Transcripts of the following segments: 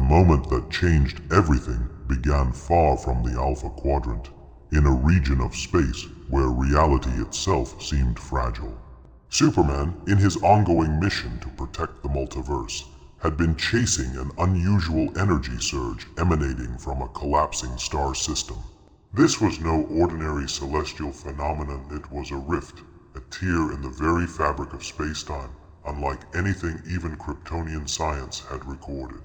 moment that changed everything began far from the Alpha Quadrant, in a region of space where reality itself seemed fragile. Superman, in his ongoing mission to protect the multiverse, had been chasing an unusual energy surge emanating from a collapsing star system. This was no ordinary celestial phenomenon, it was a rift, a tear in the very fabric of space-time, unlike anything even Kryptonian science had recorded.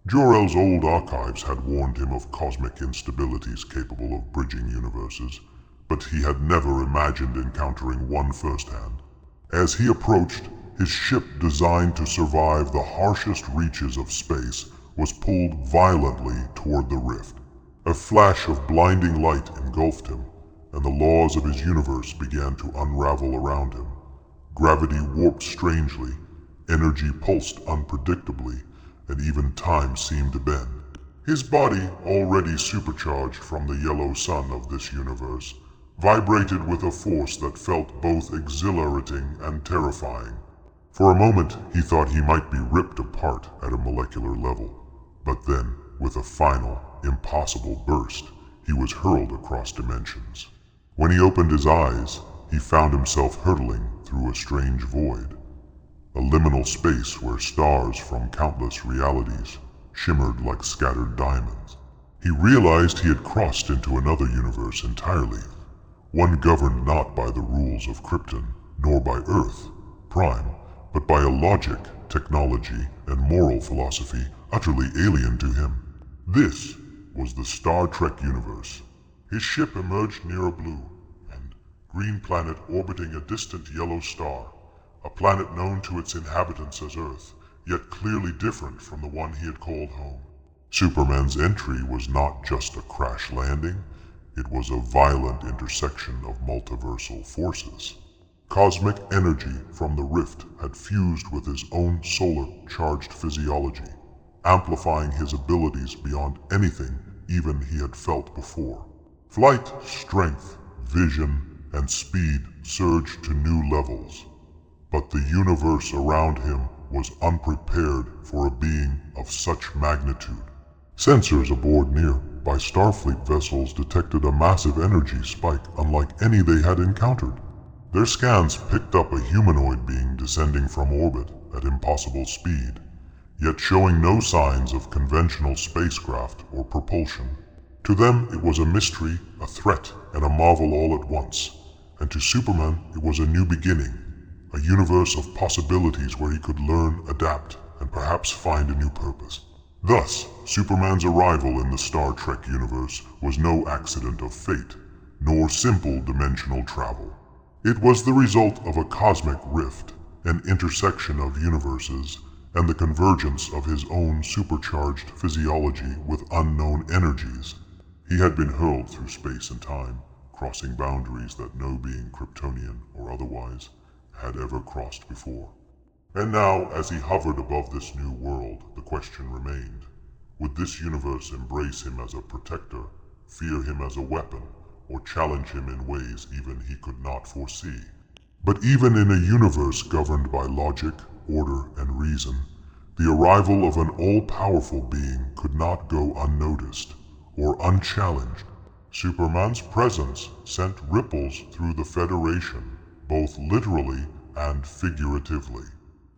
Jor-El's old archives had warned him of cosmic instabilities capable of bridging universes, but he had never imagined encountering one firsthand. As he approached, his ship designed to survive the harshest reaches of space was pulled violently toward the rift. A flash of blinding light engulfed him, and the laws of his universe began to unravel around him. Gravity warped strangely, energy pulsed unpredictably, and even time seemed to bend. His body, already supercharged from the yellow sun of this universe, vibrated with a force that felt both exhilarating and terrifying. For a moment, he thought he might be ripped apart at a molecular level, but then, with a final, impossible burst, he was hurled across dimensions. When he opened his eyes, he found himself hurtling through a strange void, a liminal space where stars from countless realities shimmered like scattered diamonds. He realized he had crossed into another universe entirely, one governed not by the rules of Krypton, nor by Earth, Prime, but by a logic, technology, and moral philosophy utterly alien to him. This was the Star Trek universe. His ship emerged near a blue and green planet orbiting a distant yellow star, a planet known to its inhabitants as Earth, yet clearly different from the one he had called home. Superman's entry was not just a crash landing, it was a violent intersection of multiversal forces. Cosmic energy from the rift had fused with his own solar-charged physiology, amplifying his abilities beyond anything even he had felt before. Flight, strength, vision, and speed surged to new levels, but the universe around him was unprepared for a being of such magnitude. Sensors aboard nearby Starfleet vessels detected a massive energy spike unlike any they had encountered. Their scans picked up a humanoid being descending from orbit at impossible speed, yet showing no signs of conventional spacecraft or propulsion. To them it was a mystery, a threat, and a marvel all at once, and to Superman it was a new beginning, a universe of possibilities where he could learn, adapt, and perhaps find a new purpose. Thus, Superman's arrival in the Star Trek universe was no accident of fate, nor simple dimensional travel. It was the result of a cosmic rift, an intersection of universes, and the convergence of his own supercharged physiology with unknown energies. He had been hurled through space and time, crossing boundaries that no being Kryptonian or otherwise had ever crossed before. And now, as he hovered above this new world, the question remained: would this universe embrace him as a protector, fear him as a weapon, or challenge him in ways even he could not foresee? But even in a universe governed by logic, order, and reason, the arrival of an all-powerful being could not go unnoticed or unchallenged. Superman's presence sent ripples through the Federation, both literally and figuratively.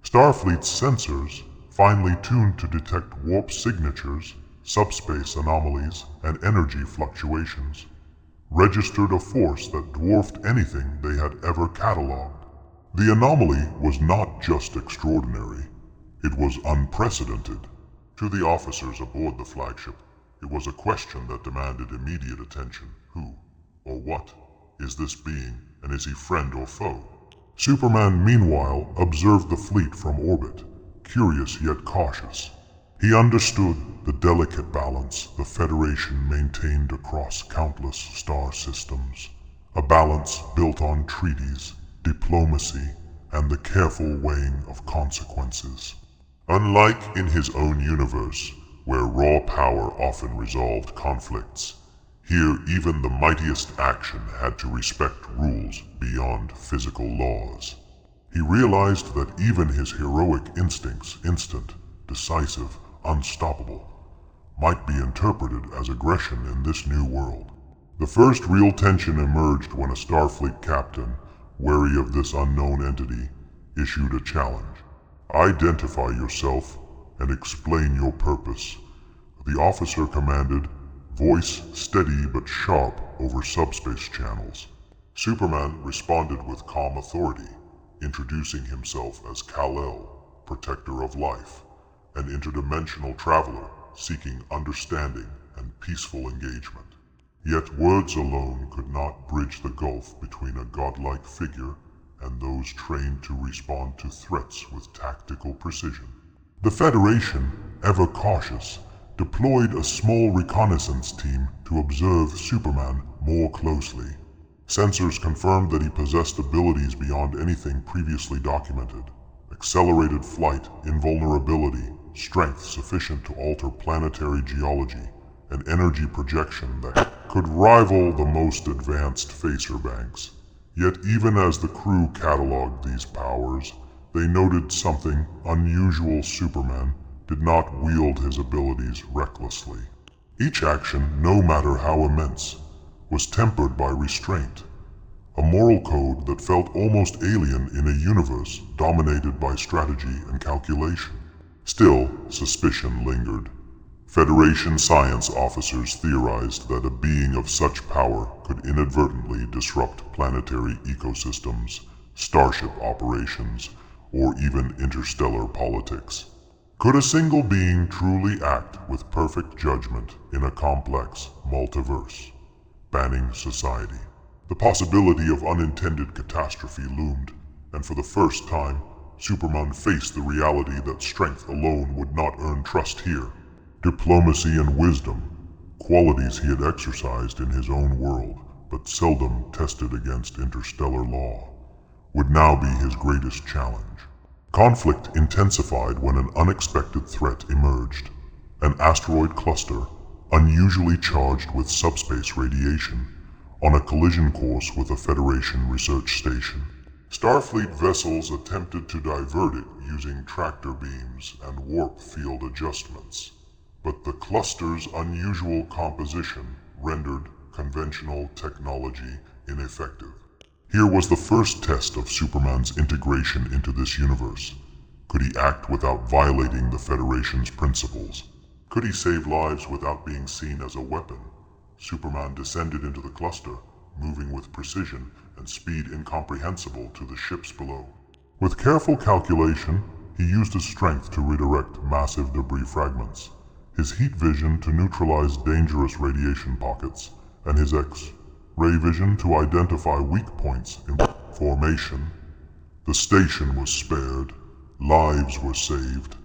Starfleet's sensors, finely tuned to detect warp signatures, subspace anomalies, and energy fluctuations, registered a force that dwarfed anything they had ever cataloged. The anomaly was not just extraordinary, it was unprecedented. To the officers aboard the flagship, it was a question that demanded immediate attention. Who, or what, is this being, and is he friend or foe? Superman, meanwhile, observed the fleet from orbit, curious yet cautious. He understood the delicate balance the Federation maintained across countless star systems, a balance built on treaties, diplomacy, and the careful weighing of consequences. Unlike in his own universe, where raw power often resolved conflicts, here even the mightiest action had to respect rules beyond physical laws. He realized that even his heroic instincts, instant, decisive, unstoppable, might be interpreted as aggression in this new world. The first real tension emerged when a Starfleet captain, wary of this unknown entity, issued a challenge. Identify yourself and explain your purpose. The officer commanded, voice steady but sharp over subspace channels. Superman responded with calm authority, introducing himself as Kal-El, protector of life, an interdimensional traveler seeking understanding and peaceful engagement. Yet words alone could not bridge the gulf between a godlike figure and those trained to respond to threats with tactical precision. The Federation, ever cautious, deployed a small reconnaissance team to observe Superman more closely. Sensors confirmed that he possessed abilities beyond anything previously documented. Accelerated flight, invulnerability, strength sufficient to alter planetary geology, and energy projection that could rival the most advanced phaser banks. Yet even as the crew cataloged these powers, they noted something unusual. Superman did not wield his abilities recklessly. Each action, no matter how immense, was tempered by restraint, a moral code that felt almost alien in a universe dominated by strategy and calculation. Still, suspicion lingered. Federation science officers theorized that a being of such power could inadvertently disrupt planetary ecosystems, starship operations, or even interstellar politics. Could a single being truly act with perfect judgment in a complex multiverse, banning society? The possibility of unintended catastrophe loomed, and for the first time, Superman faced the reality that strength alone would not earn trust here. Diplomacy and wisdom, qualities he had exercised in his own world, but seldom tested against interstellar law, would now be his greatest challenge. Conflict intensified when an unexpected threat emerged. An asteroid cluster, unusually charged with subspace radiation, on a collision course with a Federation research station. Starfleet vessels attempted to divert it using tractor beams and warp field adjustments, but the cluster's unusual composition rendered conventional technology ineffective. Here was the first test of Superman's integration into this universe. Could he act without violating the Federation's principles? Could he save lives without being seen as a weapon? Superman descended into the cluster, moving with precision and speed incomprehensible to the ships below. With careful calculation, he used his strength to redirect massive debris fragments, his heat vision to neutralize dangerous radiation pockets, and his X-ray vision to identify weak points in formation. The station was spared, lives were saved,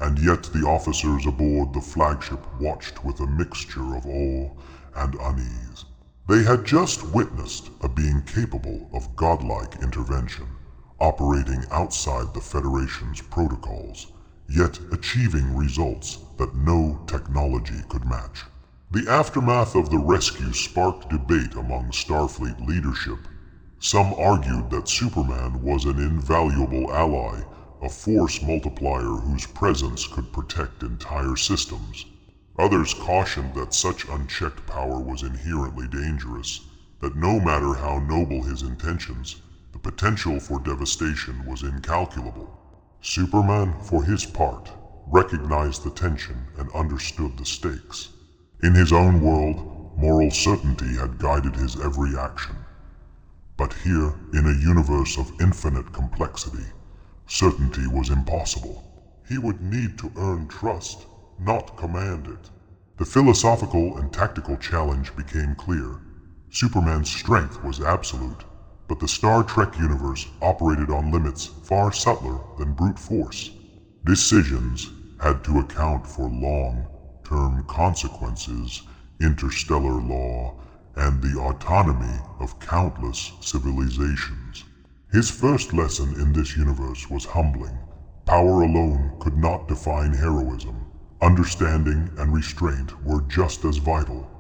and yet the officers aboard the flagship watched with a mixture of awe and unease. They had just witnessed a being capable of godlike intervention, operating outside the Federation's protocols, yet achieving results that no technology could match. The aftermath of the rescue sparked debate among Starfleet leadership. Some argued that Superman was an invaluable ally, a force multiplier whose presence could protect entire systems. Others cautioned that such unchecked power was inherently dangerous, that no matter how noble his intentions, the potential for devastation was incalculable. Superman, for his part, recognized the tension and understood the stakes. In his own world, moral certainty had guided his every action. But here, in a universe of infinite complexity, certainty was impossible. He would need to earn trust, not command it. The philosophical and tactical challenge became clear. Superman's strength was absolute, but the Star Trek universe operated on limits far subtler than brute force. Decisions had to account for long-term consequences, interstellar law, and the autonomy of countless civilizations. His first lesson in this universe was humbling. Power alone could not define heroism. Understanding and restraint were just as vital.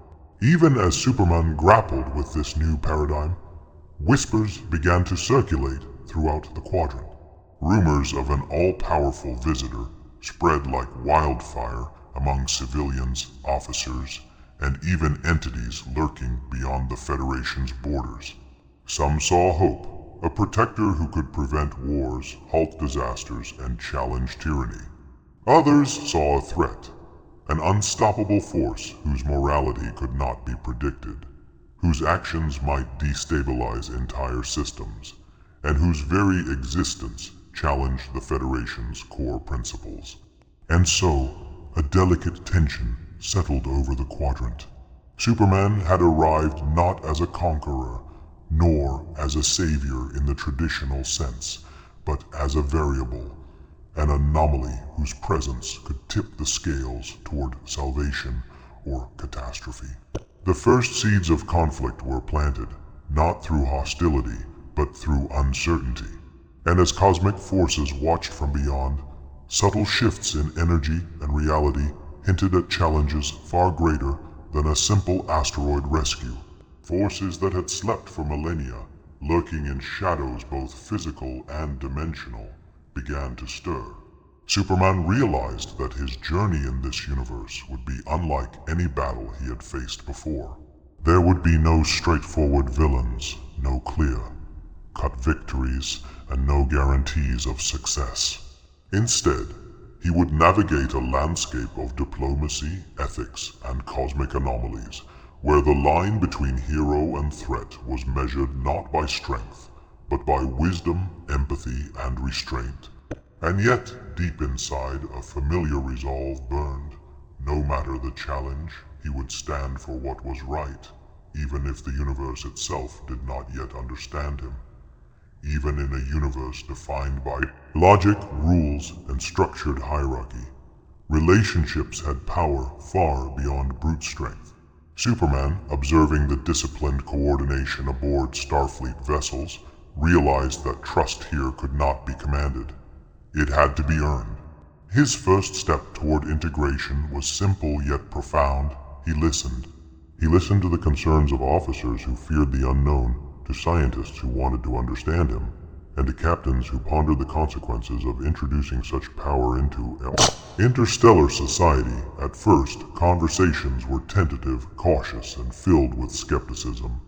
Even as Superman grappled with this new paradigm, whispers began to circulate throughout the quadrant. Rumors of an all-powerful visitor spread like wildfire, among civilians, officers, and even entities lurking beyond the Federation's borders. Some saw hope, a protector who could prevent wars, halt disasters, and challenge tyranny. Others saw a threat, an unstoppable force whose morality could not be predicted, whose actions might destabilize entire systems, and whose very existence challenged the Federation's core principles. And so, a delicate tension settled over the quadrant. Superman had arrived not as a conqueror, nor as a savior in the traditional sense, but as a variable, an anomaly whose presence could tip the scales toward salvation or catastrophe. The first seeds of conflict were planted, not through hostility, but through uncertainty. And as cosmic forces watched from beyond, subtle shifts in energy and reality hinted at challenges far greater than a simple asteroid rescue. Forces that had slept for millennia, lurking in shadows both physical and dimensional, began to stir. Superman realized that his journey in this universe would be unlike any battle he had faced before. There would be no straightforward villains, no clear-cut victories, and no guarantees of success. Instead, he would navigate a landscape of diplomacy, ethics, and cosmic anomalies, where the line between hero and threat was measured not by strength, but by wisdom, empathy, and restraint. And yet, deep inside, a familiar resolve burned. No matter the challenge, he would stand for what was right, even if the universe itself did not yet understand him. Even in a universe defined by logic, rules, and structured hierarchy, relationships had power far beyond brute strength. Superman, observing the disciplined coordination aboard Starfleet vessels, realized that trust here could not be commanded. It had to be earned. His first step toward integration was simple yet profound. He listened. He listened to the concerns of officers who feared the unknown, to scientists who wanted to understand him, and to captains who pondered the consequences of introducing such power into interstellar society. At first, conversations were tentative, cautious, and filled with skepticism.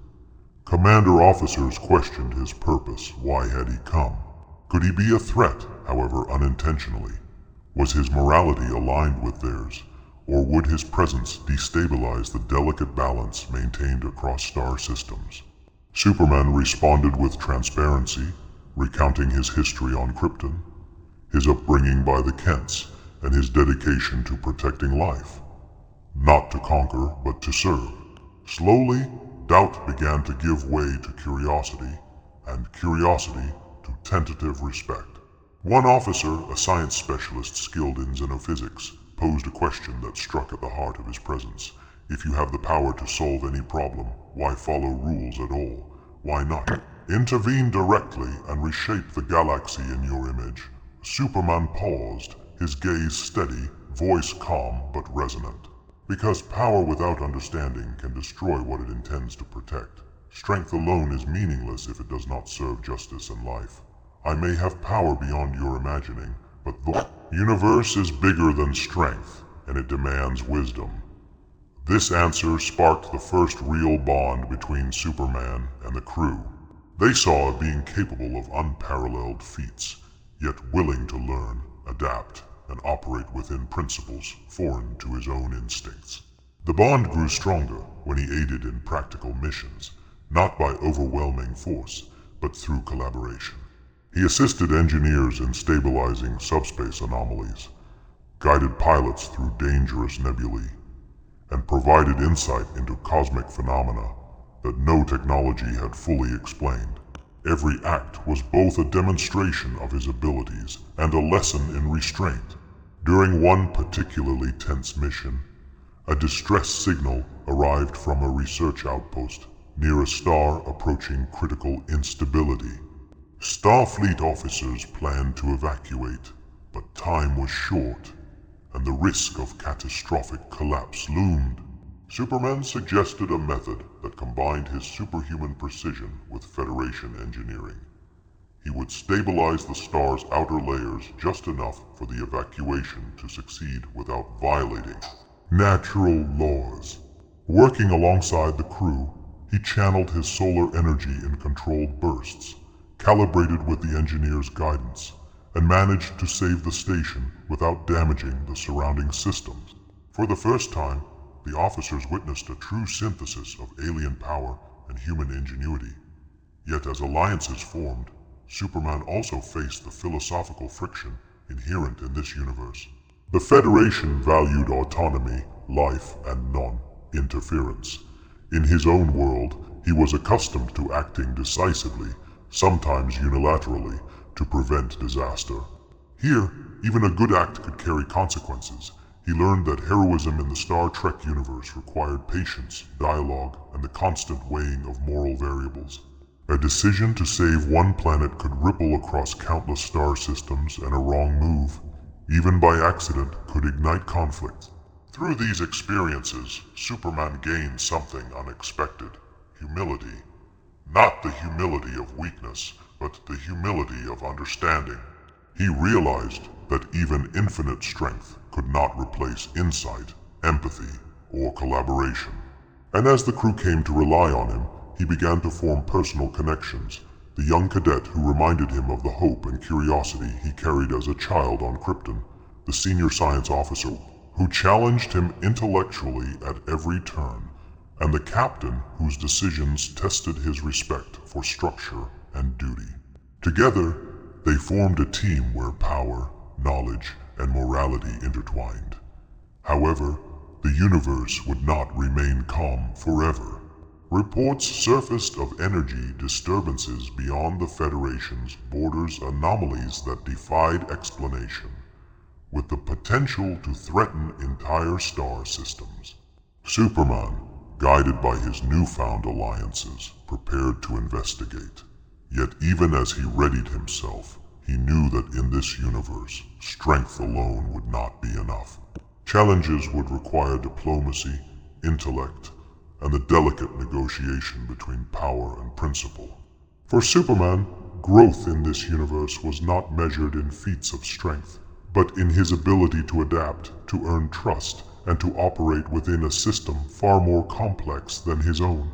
Commander officers questioned his purpose. Why had he come? Could he be a threat, however unintentionally? Was his morality aligned with theirs, or would his presence destabilize the delicate balance maintained across star systems? Superman responded with transparency, recounting his history on Krypton, his upbringing by the Kents, and his dedication to protecting life. Not to conquer, but to serve. Slowly, doubt began to give way to curiosity, and curiosity to tentative respect. One officer, a science specialist skilled in xenophysics, posed a question that struck at the heart of his presence. If you have the power to solve any problem, why follow rules at all? Why not intervene directly and reshape the galaxy in your image? Superman paused, his gaze steady, voice calm but resonant. Because power without understanding can destroy what it intends to protect. Strength alone is meaningless if it does not serve justice and life. I may have power beyond your imagining, but the universe is bigger than strength, and it demands wisdom. This answer sparked the first real bond between Superman and the crew. They saw a being capable of unparalleled feats, yet willing to learn, adapt, and operate within principles foreign to his own instincts. The bond grew stronger when he aided in practical missions, not by overwhelming force, but through collaboration. He assisted engineers in stabilizing subspace anomalies, guided pilots through dangerous nebulae, and provided insight into cosmic phenomena that no technology had fully explained. Every act was both a demonstration of his abilities and a lesson in restraint. During one particularly tense mission, a distress signal arrived from a research outpost near a star approaching critical instability. Starfleet officers planned to evacuate, but time was short, and the risk of catastrophic collapse loomed. Superman suggested a method that combined his superhuman precision with Federation engineering. He would stabilize the star's outer layers just enough for the evacuation to succeed without violating natural laws. Working alongside the crew, he channeled his solar energy in controlled bursts, calibrated with the engineer's guidance, and managed to save the station without damaging the surrounding systems. For the first time, the officers witnessed a true synthesis of alien power and human ingenuity. Yet as alliances formed, Superman also faced the philosophical friction inherent in this universe. The Federation valued autonomy, life, and non-interference. In his own world, he was accustomed to acting decisively, sometimes unilaterally, to prevent disaster. Here, even a good act could carry consequences. He learned that heroism in the Star Trek universe required patience, dialogue, and the constant weighing of moral variables. A decision to save one planet could ripple across countless star systems, and a wrong move, even by accident, could ignite conflict. Through these experiences, Superman gained something unexpected: humility. Not the humility of weakness, but the humility of understanding. He realized that even infinite strength could not replace insight, empathy, or collaboration. And as the crew came to rely on him, he began to form personal connections. The young cadet who reminded him of the hope and curiosity he carried as a child on Krypton, the senior science officer who challenged him intellectually at every turn, and the captain whose decisions tested his respect for structure and duty. Together, they formed a team where power, knowledge, and morality intertwined. However, the universe would not remain calm forever. Reports surfaced of energy disturbances beyond the Federation's borders, anomalies that defied explanation, with the potential to threaten entire star systems. Superman, guided by his newfound alliances, prepared to investigate. Yet even as he readied himself, he knew that in this universe, strength alone would not be enough. Challenges would require diplomacy, intellect, and the delicate negotiation between power and principle. For Superman, growth in this universe was not measured in feats of strength, but in his ability to adapt, to earn trust, and to operate within a system far more complex than his own.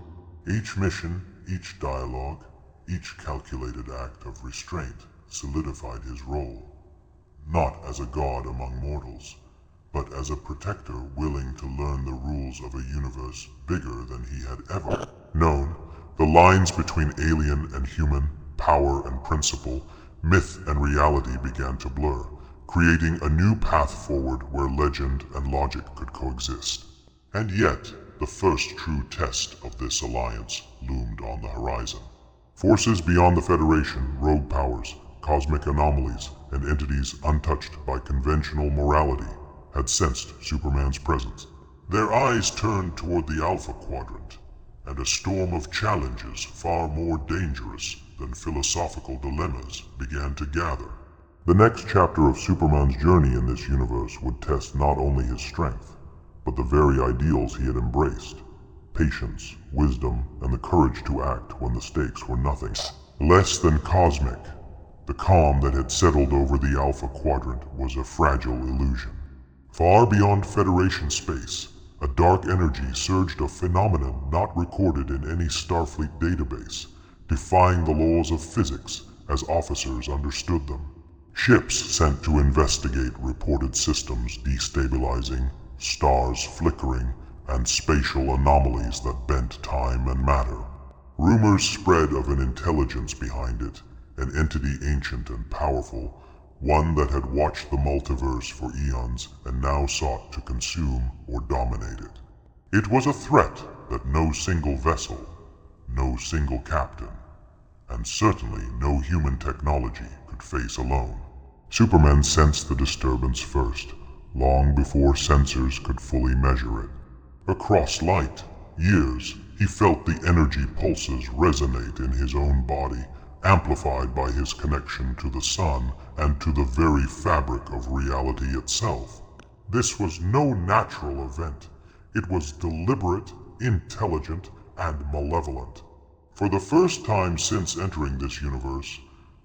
Each mission, each dialogue, each calculated act of restraint solidified his role, not as a god among mortals, but as a protector willing to learn the rules of a universe bigger than he had ever known. The lines between alien and human, power and principle, myth and reality began to blur, creating a new path forward where legend and logic could coexist. And yet, the first true test of this alliance loomed on the horizon. Forces beyond the Federation, rogue powers, cosmic anomalies, and entities untouched by conventional morality had sensed Superman's presence. Their eyes turned toward the Alpha Quadrant, and a storm of challenges far more dangerous than philosophical dilemmas began to gather. The next chapter of Superman's journey in this universe would test not only his strength, but the very ideals he had embraced: patience, wisdom, and the courage to act when the stakes were nothing less than cosmic. The calm that had settled over the Alpha Quadrant was a fragile illusion. Far beyond Federation space, a dark energy surged, a phenomenon not recorded in any Starfleet database, defying the laws of physics as officers understood them. Ships sent to investigate reported systems destabilizing, stars flickering, and spatial anomalies that bent time and matter. Rumors spread of an intelligence behind it, an entity ancient and powerful, one that had watched the multiverse for eons and now sought to consume or dominate it. It was a threat that no single vessel, no single captain, and certainly no human technology could face alone. Superman sensed the disturbance first, long before sensors could fully measure it. Across light years, he felt the energy pulses resonate in his own body, amplified by his connection to the sun and to the very fabric of reality itself. This was no natural event. It was deliberate, intelligent, and malevolent. For the first time since entering this universe,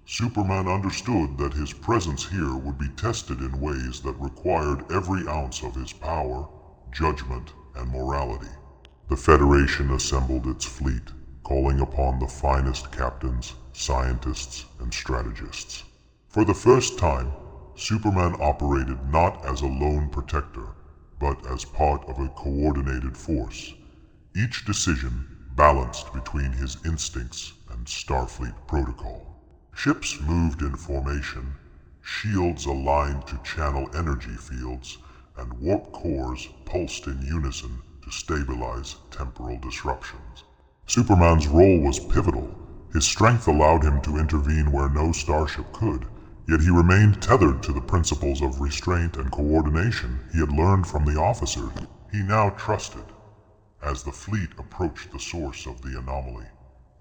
Superman understood that his presence here would be tested in ways that required every ounce of his power, judgment, and morality. The Federation assembled its fleet, calling upon the finest captains, scientists, and strategists. For the first time, Superman operated not as a lone protector, but as part of a coordinated force, each decision balanced between his instincts and Starfleet protocol. Ships moved in formation, shields aligned to channel energy fields, and warp cores pulsed in unison to stabilize temporal disruptions. Superman's role was pivotal. His strength allowed him to intervene where no starship could, yet he remained tethered to the principles of restraint and coordination he had learned from the officers he now trusted. As the fleet approached the source of the anomaly,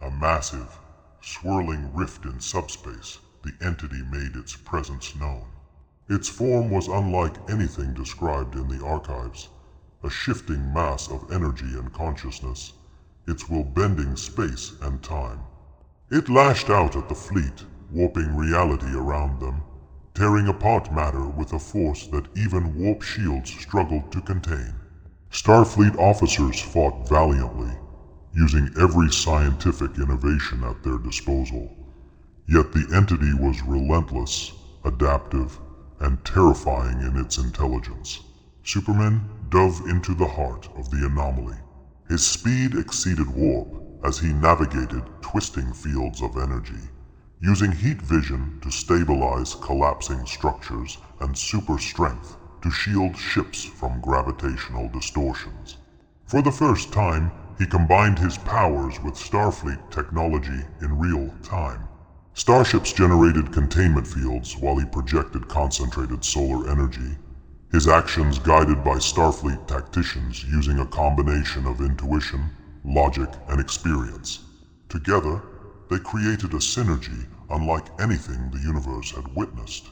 a massive, swirling rift in subspace, the entity made its presence known. Its form was unlike anything described in the archives, a shifting mass of energy and consciousness, its will bending space and time. It lashed out at the fleet, warping reality around them, tearing apart matter with a force that even warp shields struggled to contain. Starfleet officers fought valiantly, using every scientific innovation at their disposal. Yet the entity was relentless, adaptive, and terrifying in its intelligence. Superman dove into the heart of the anomaly. His speed exceeded warp as he navigated twisting fields of energy, using heat vision to stabilize collapsing structures and super strength to shield ships from gravitational distortions. For the first time, he combined his powers with Starfleet technology in real time. Starships generated containment fields while he projected concentrated solar energy, his actions guided by Starfleet tacticians using a combination of intuition, logic, and experience. Together, they created a synergy unlike anything the universe had witnessed.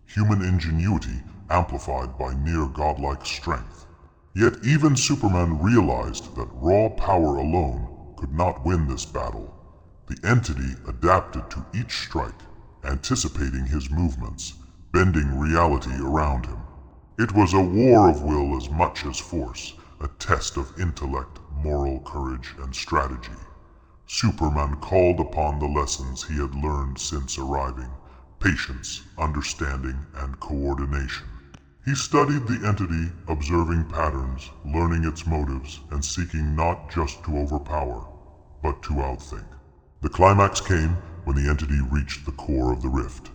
Human ingenuity amplified by near godlike strength. Yet even Superman realized that raw power alone could not win this battle. The entity adapted to each strike, anticipating his movements, bending reality around him. It was a war of will as much as force, a test of intellect, moral courage, and strategy. Superman called upon the lessons he had learned since arriving: patience, understanding, and coordination. He studied the entity, observing patterns, learning its motives, and seeking not just to overpower, but to outthink. The climax came when the entity reached the core of the rift,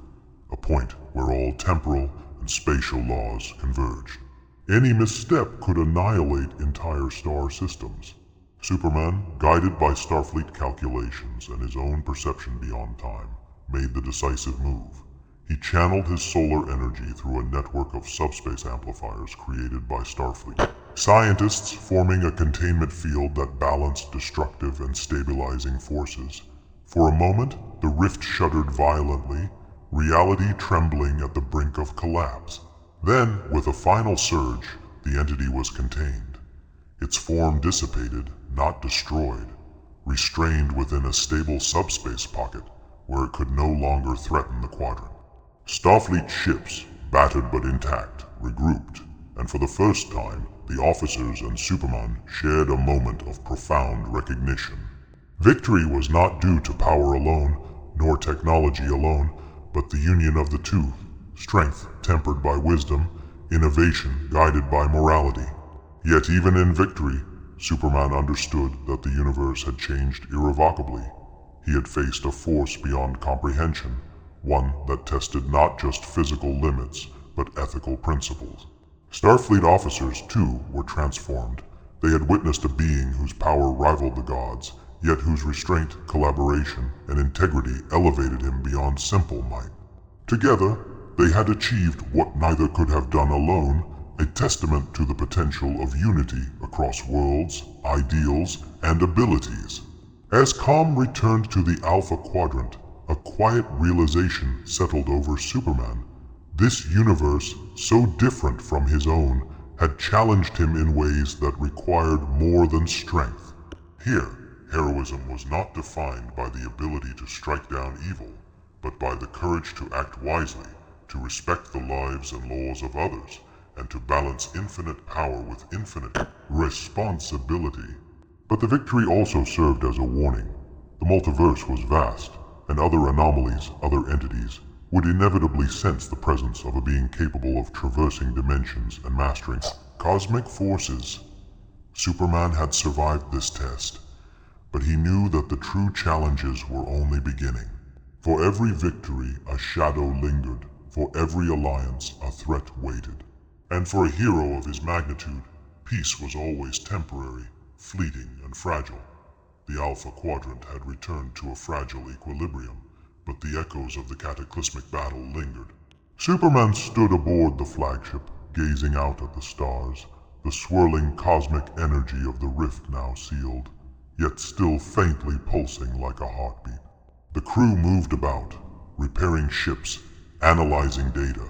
a point where all temporal and spatial laws converged. Any misstep could annihilate entire star systems. Superman, guided by Starfleet calculations and his own perception beyond time, made the decisive move. He channeled his solar energy through a network of subspace amplifiers created by Starfleet. Scientists forming a containment field that balanced destructive and stabilizing forces. For a moment, the rift shuddered violently, reality trembling at the brink of collapse. Then, with a final surge, the entity was contained. Its form dissipated, not destroyed, restrained within a stable subspace pocket where it could no longer threaten the quadrant. Starfleet ships, battered but intact, regrouped, and for the first time, the officers and Superman shared a moment of profound recognition. Victory was not due to power alone, nor technology alone, but the union of the two, strength tempered by wisdom, innovation guided by morality. Yet even in victory, Superman understood that the universe had changed irrevocably. He had faced a force beyond comprehension, one that tested not just physical limits, but ethical principles. Starfleet officers, too, were transformed. They had witnessed a being whose power rivaled the gods, yet whose restraint, collaboration, and integrity elevated him beyond simple might. Together, they had achieved what neither could have done alone, a testament to the potential of unity across worlds, ideals, and abilities. As calm returned to the Alpha Quadrant, a quiet realization settled over Superman. This universe, so different from his own, had challenged him in ways that required more than strength. Here, heroism was not defined by the ability to strike down evil, but by the courage to act wisely, to respect the lives and laws of others, and to balance infinite power with infinite responsibility. But the victory also served as a warning. The multiverse was vast, and other anomalies, other entities, would inevitably sense the presence of a being capable of traversing dimensions and mastering cosmic forces. Superman had survived this test, but he knew that the true challenges were only beginning. For every victory, a shadow lingered. For every alliance, a threat waited. And for a hero of his magnitude, peace was always temporary, fleeting, and fragile. The Alpha Quadrant had returned to a fragile equilibrium, but the echoes of the cataclysmic battle lingered. Superman stood aboard the flagship, gazing out at the stars, the swirling cosmic energy of the rift now sealed, yet still faintly pulsing like a heartbeat. The crew moved about, repairing ships, analyzing data,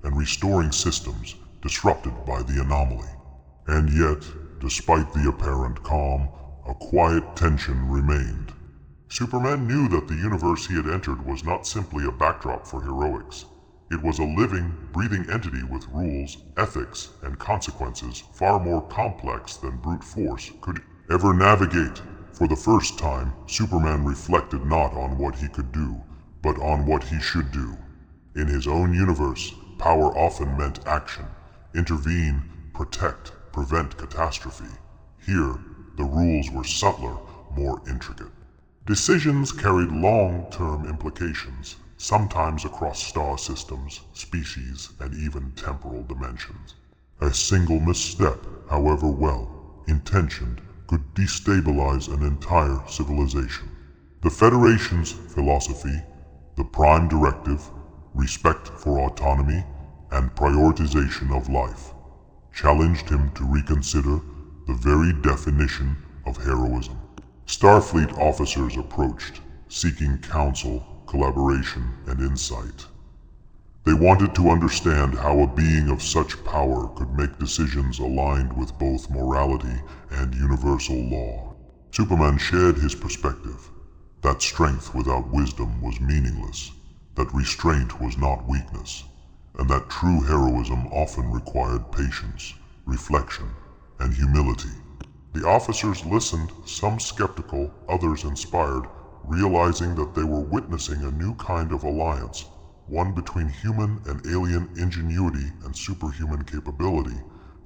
and restoring systems disrupted by the anomaly. And yet, despite the apparent calm, a quiet tension remained. Superman knew that the universe he had entered was not simply a backdrop for heroics. It was a living, breathing entity with rules, ethics, and consequences far more complex than brute force could ever navigate. For the first time, Superman reflected not on what he could do, but on what he should do. In his own universe, power often meant action. Intervene, protect, prevent catastrophe. Here, the rules were subtler, more intricate. Decisions carried long-term implications, sometimes across star systems, species, and even temporal dimensions. A single misstep, however well-intentioned, could destabilize an entire civilization. The Federation's philosophy, the Prime Directive, respect for autonomy, and prioritization of life, challenged him to reconsider the very definition of heroism. Starfleet officers approached, seeking counsel, collaboration, and insight. They wanted to understand how a being of such power could make decisions aligned with both morality and universal law. Superman shared his perspective, that strength without wisdom was meaningless, that restraint was not weakness, and that true heroism often required patience, reflection, and humility. The officers listened, some skeptical, others inspired, realizing that they were witnessing a new kind of alliance, one between human and alien ingenuity and superhuman capability,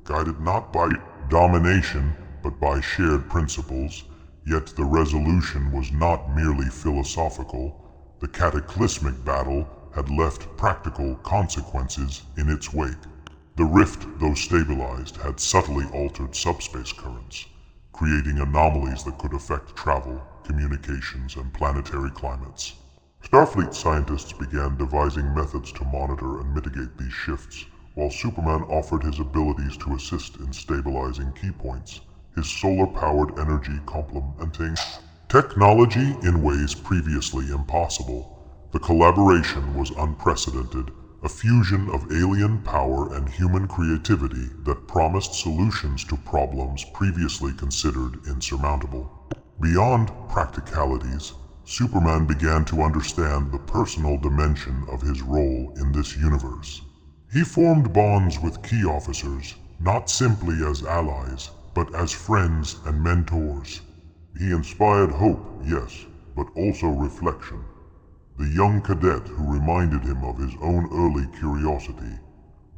guided not by domination but by shared principles. Yet the resolution was not merely philosophical. The cataclysmic battle had left practical consequences in its wake. The rift, though stabilized, had subtly altered subspace currents, creating anomalies that could affect travel, communications, and planetary climates. Starfleet scientists began devising methods to monitor and mitigate these shifts, while Superman offered his abilities to assist in stabilizing key points, his solar-powered energy complementing technology in ways previously impossible. The collaboration was unprecedented, a fusion of alien power and human creativity that promised solutions to problems previously considered insurmountable. Beyond practicalities, Superman began to understand the personal dimension of his role in this universe. He formed bonds with key officers, not simply as allies, but as friends and mentors. He inspired hope, yes, but also reflection. The young cadet who reminded him of his own early curiosity,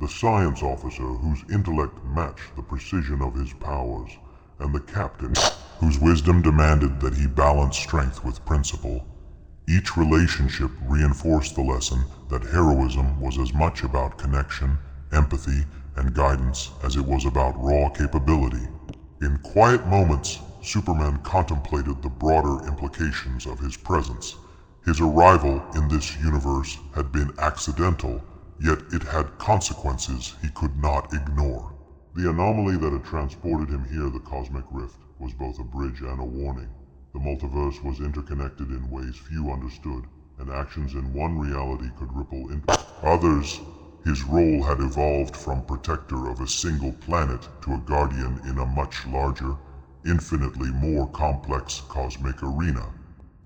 the science officer whose intellect matched the precision of his powers, and the captain whose wisdom demanded that he balance strength with principle. Each relationship reinforced the lesson that heroism was as much about connection, empathy, and guidance as it was about raw capability. In quiet moments, Superman contemplated the broader implications of his presence. His arrival in this universe had been accidental, yet it had consequences he could not ignore. The anomaly that had transported him here, the cosmic rift, was both a bridge and a warning. The multiverse was interconnected in ways few understood, and actions in one reality could ripple into others. His role had evolved from protector of a single planet to a guardian in a much larger, infinitely more complex cosmic arena.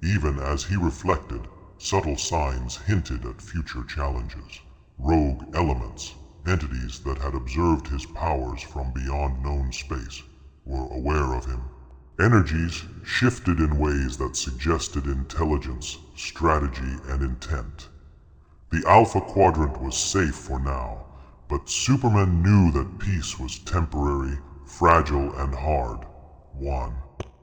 Even as he reflected, subtle signs hinted at future challenges. Rogue elements, entities that had observed his powers from beyond known space, were aware of him. Energies shifted in ways that suggested intelligence, strategy, and intent. The Alpha Quadrant was safe for now, but Superman knew that peace was temporary, fragile, and hard-won.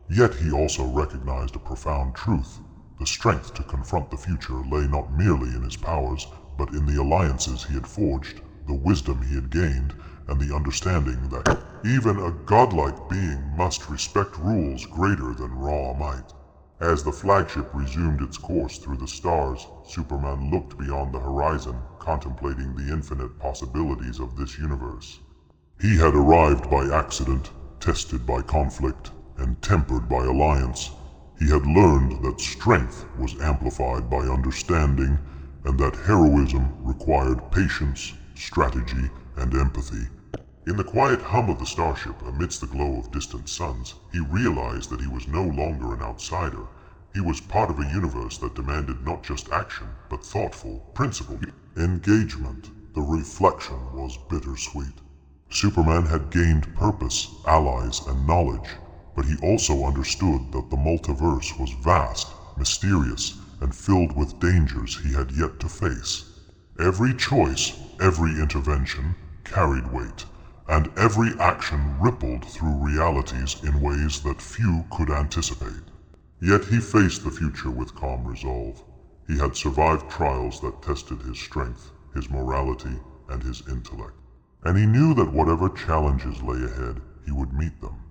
Yet he also recognized a profound truth. The strength to confront the future lay not merely in his powers, but in the alliances he had forged, the wisdom he had gained, and the understanding that even a godlike being must respect rules greater than raw might. As the flagship resumed its course through the stars, Superman looked beyond the horizon, contemplating the infinite possibilities of this universe. He had arrived by accident, tested by conflict, and tempered by alliance. He had learned that strength was amplified by understanding, and that heroism required patience, strategy, and empathy. In the quiet hum of the starship, amidst the glow of distant suns, he realized that he was no longer an outsider. He was part of a universe that demanded not just action, but thoughtful, principled engagement. The reflection was bittersweet. Superman had gained purpose, allies, and knowledge, but he also understood that the multiverse was vast, mysterious, and filled with dangers he had yet to face. Every choice, every intervention, carried weight, and every action rippled through realities in ways that few could anticipate. Yet he faced the future with calm resolve. He had survived trials that tested his strength, his morality, and his intellect. And he knew that whatever challenges lay ahead, he would meet them,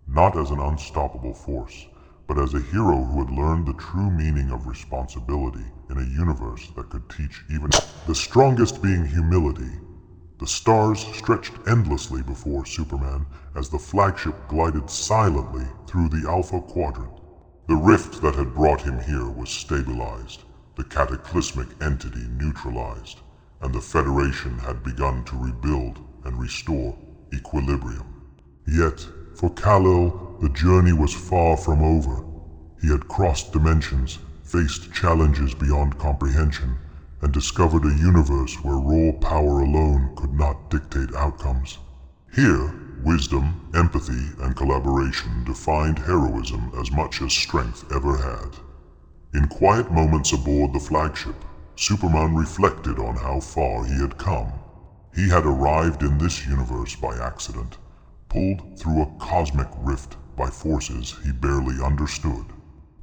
not as an unstoppable force, but as a hero who had learned the true meaning of responsibility in a universe that could teach even the strongest being humility. The stars stretched endlessly before Superman as the flagship glided silently through the Alpha Quadrant. The rift that had brought him here was stabilized, the cataclysmic entity neutralized, and the Federation had begun to rebuild and restore equilibrium. Yet, for Kal-El, the journey was far from over. He had crossed dimensions, faced challenges beyond comprehension, and discovered a universe where raw power alone could not dictate outcomes. Here, wisdom, empathy, and collaboration defined heroism as much as strength ever had. In quiet moments aboard the flagship, Superman reflected on how far he had come. He had arrived in this universe by accident, pulled through a cosmic rift by forces he barely understood.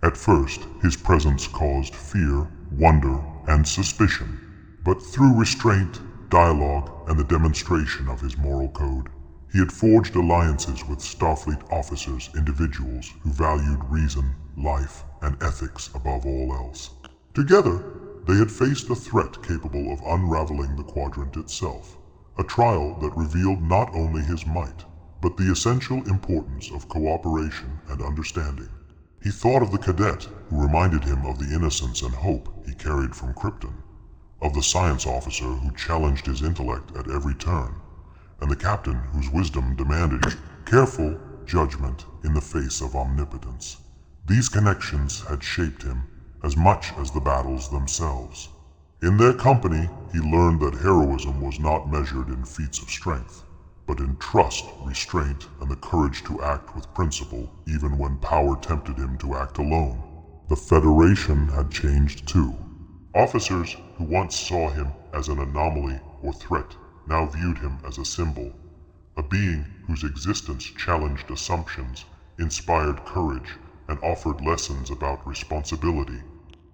At first, his presence caused fear, wonder, and suspicion, but through restraint, dialogue, and the demonstration of his moral code, he had forged alliances with Starfleet officers, individuals who valued reason, life, and ethics above all else. Together, they had faced a threat capable of unraveling the quadrant itself, a trial that revealed not only his might, but the essential importance of cooperation and understanding. He thought of the cadet who reminded him of the innocence and hope he carried from Krypton, of the science officer who challenged his intellect at every turn, and the captain whose wisdom demanded careful judgment in the face of omnipotence. These connections had shaped him as much as the battles themselves. In their company, he learned that heroism was not measured in feats of strength, but in trust, restraint, and the courage to act with principle even when power tempted him to act alone. The Federation had changed too. Officers who once saw him as an anomaly or threat now viewed him as a symbol, a being whose existence challenged assumptions, inspired courage, and offered lessons about responsibility.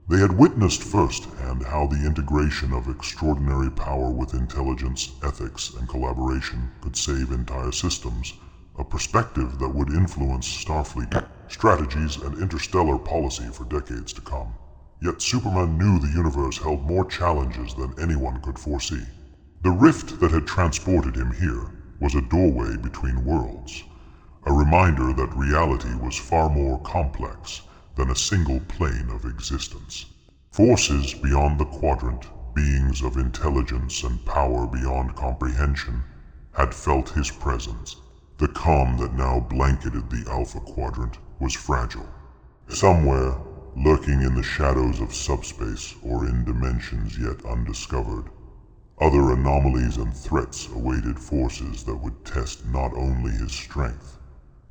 They had witnessed firsthand how the integration of extraordinary power with intelligence, ethics, and collaboration could save entire systems, a perspective that would influence Starfleet strategies and interstellar policy for decades to come. Yet Superman knew the universe held more challenges than anyone could foresee. The rift that had transported him here was a doorway between worlds, a reminder that reality was far more complex than a single plane of existence. Forces beyond the quadrant, beings of intelligence and power beyond comprehension, had felt his presence. The calm that now blanketed the Alpha Quadrant was fragile. Somewhere, lurking in the shadows of subspace or in dimensions yet undiscovered. Other anomalies and threats awaited forces that would test not only his strength,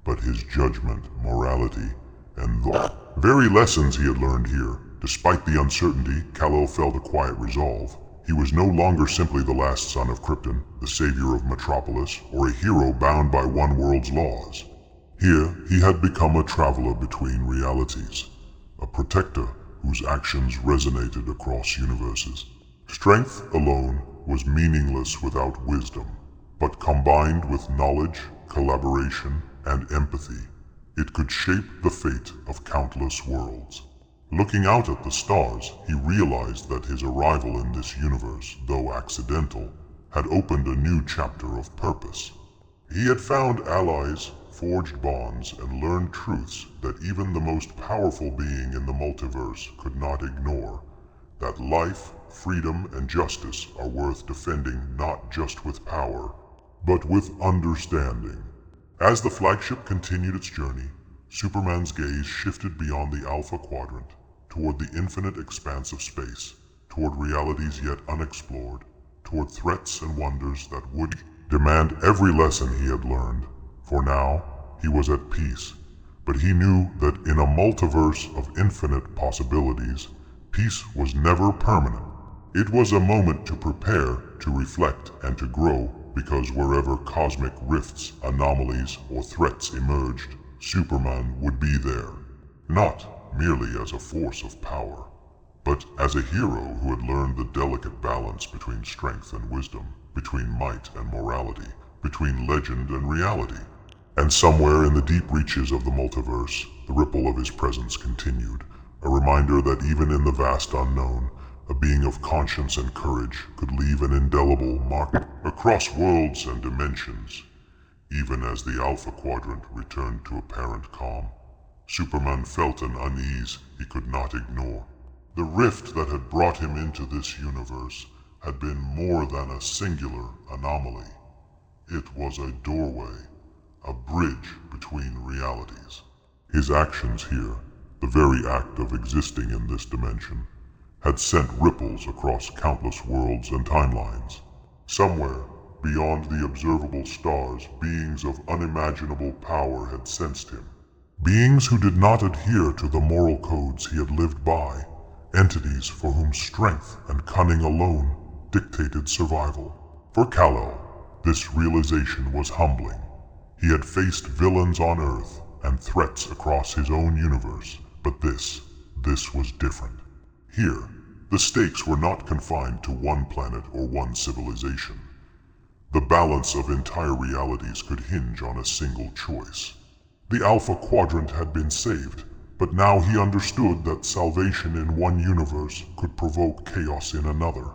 but his judgment, morality, and the very lessons he had learned here. Despite the uncertainty, Kal-El felt a quiet resolve. He was no longer simply the last son of Krypton, the savior of Metropolis, or a hero bound by one world's laws. Here, he had become a traveler between realities, a protector whose actions resonated across universes. Strength alone was meaningless without wisdom, but combined with knowledge, collaboration, and empathy, it could shape the fate of countless worlds. Looking out at the stars, he realized that his arrival in this universe, though accidental, had opened a new chapter of purpose. He had found allies, forged bonds, and learned truths that even the most powerful being in the multiverse could not ignore. That life, freedom, and justice are worth defending not just with power, but with understanding. As the flagship continued its journey, Superman's gaze shifted beyond the Alpha Quadrant, toward the infinite expanse of space, toward realities yet unexplored, toward threats and wonders that would demand every lesson he had learned. For now, he was at peace, but he knew that in a multiverse of infinite possibilities, peace was never permanent. It was a moment to prepare, to reflect, and to grow, because wherever cosmic rifts, anomalies, or threats emerged, Superman would be there. Not merely as a force of power, but as a hero who had learned the delicate balance between strength and wisdom, between might and morality, between legend and reality. And somewhere in the deep reaches of the multiverse, the ripple of his presence continued, a reminder that even in the vast unknown, a being of conscience and courage could leave an indelible mark across worlds and dimensions. Even as the Alpha Quadrant returned to apparent calm, Superman felt an unease he could not ignore. The rift that had brought him into this universe had been more than a singular anomaly. It was a doorway, a bridge between realities. His actions here, the very act of existing in this dimension, had sent ripples across countless worlds and timelines. Somewhere, beyond the observable stars, beings of unimaginable power had sensed him. Beings who did not adhere to the moral codes he had lived by, entities for whom strength and cunning alone dictated survival. For Kal-El, this realization was humbling. He had faced villains on Earth and threats across his own universe, but this was different. Here, the stakes were not confined to one planet or one civilization. The balance of entire realities could hinge on a single choice. The Alpha Quadrant had been saved, but now he understood that salvation in one universe could provoke chaos in another.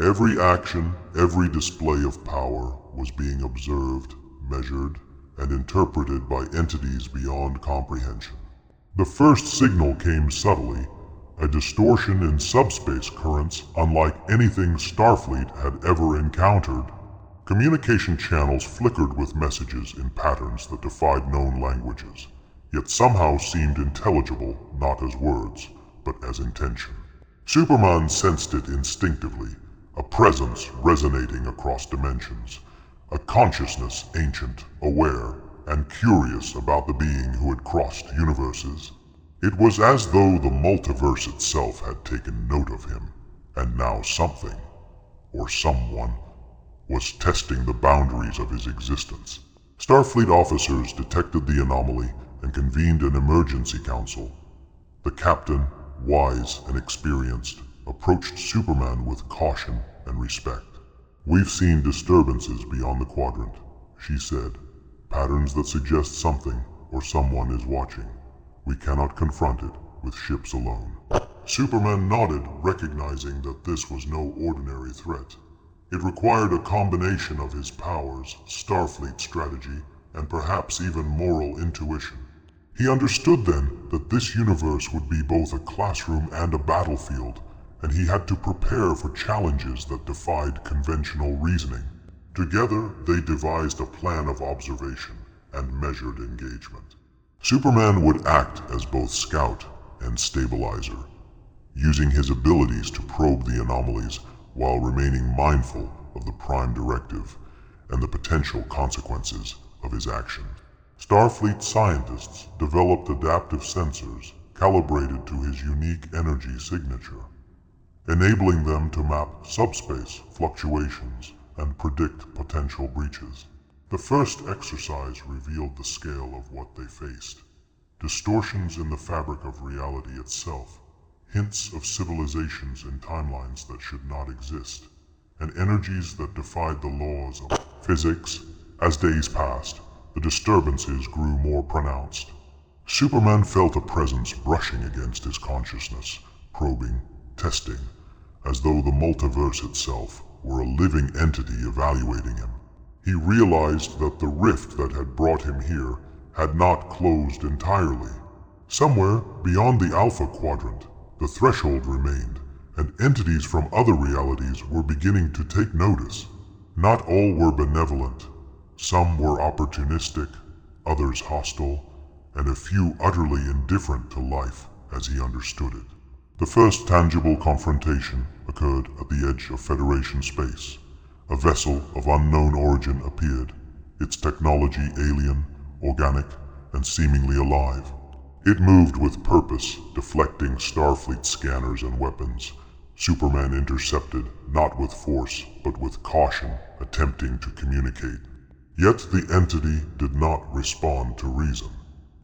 Every action, every display of power was being observed, measured, and interpreted by entities beyond comprehension. The first signal came subtly, a distortion in subspace currents unlike anything Starfleet had ever encountered. Communication channels flickered with messages in patterns that defied known languages, yet somehow seemed intelligible not as words, but as intention. Superman sensed it instinctively, a presence resonating across dimensions, a consciousness ancient, aware, and curious about the being who had crossed universes. It was as though the multiverse itself had taken note of him, and now something, or someone, was testing the boundaries of his existence. Starfleet officers detected the anomaly and convened an emergency council. The captain, wise and experienced, approached Superman with caution and respect. "We've seen disturbances beyond the quadrant," she said. "Patterns that suggest something or someone is watching. We cannot confront it with ships alone." Superman nodded, recognizing that this was no ordinary threat. It required a combination of his powers, Starfleet strategy, and perhaps even moral intuition. He understood then that this universe would be both a classroom and a battlefield, and he had to prepare for challenges that defied conventional reasoning. Together, they devised a plan of observation and measured engagement. Superman would act as both scout and stabilizer, using his abilities to probe the anomalies while remaining mindful of the Prime Directive and the potential consequences of his action. Starfleet scientists developed adaptive sensors calibrated to his unique energy signature, enabling them to map subspace fluctuations and predict potential breaches. The first exercise revealed the scale of what they faced. Distortions in the fabric of reality itself, hints of civilizations in timelines that should not exist, and energies that defied the laws of physics. As days passed, the disturbances grew more pronounced. Superman felt a presence brushing against his consciousness, probing, testing, as though the multiverse itself were a living entity evaluating him. He realized that the rift that had brought him here had not closed entirely. Somewhere beyond the Alpha Quadrant, the threshold remained, and entities from other realities were beginning to take notice. Not all were benevolent. Some were opportunistic, others hostile, and a few utterly indifferent to life as he understood it. The first tangible confrontation occurred at the edge of Federation space. A vessel of unknown origin appeared, its technology alien, organic, and seemingly alive. It moved with purpose, deflecting Starfleet scanners and weapons. Superman intercepted, not with force, but with caution, attempting to communicate. Yet the entity did not respond to reason.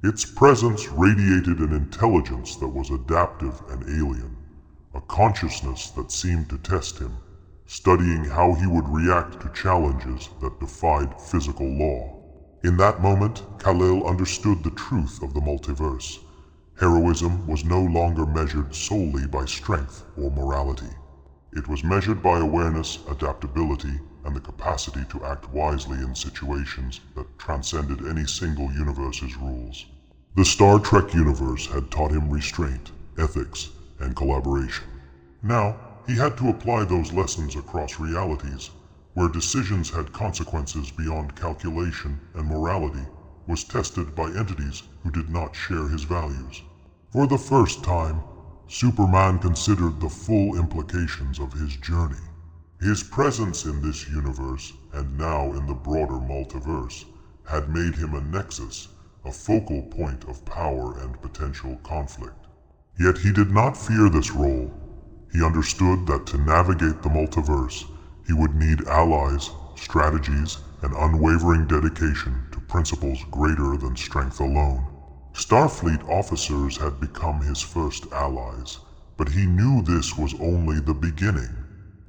Its presence radiated an intelligence that was adaptive and alien, a consciousness that seemed to test him, studying how he would react to challenges that defied physical law. In that moment, Kal-El understood the truth of the multiverse. Heroism was no longer measured solely by strength or morality. It was measured by awareness, adaptability, and the capacity to act wisely in situations that transcended any single universe's rules. The Star Trek universe had taught him restraint, ethics, and collaboration. Now, he had to apply those lessons across realities, where decisions had consequences beyond calculation and morality was tested by entities who did not share his values. For the first time, Superman considered the full implications of his journey. His presence in this universe, and now in the broader multiverse, had made him a nexus, a focal point of power and potential conflict. Yet he did not fear this role. He understood that to navigate the multiverse, he would need allies, strategies, and unwavering dedication to principles greater than strength alone. Starfleet officers had become his first allies, but he knew this was only the beginning.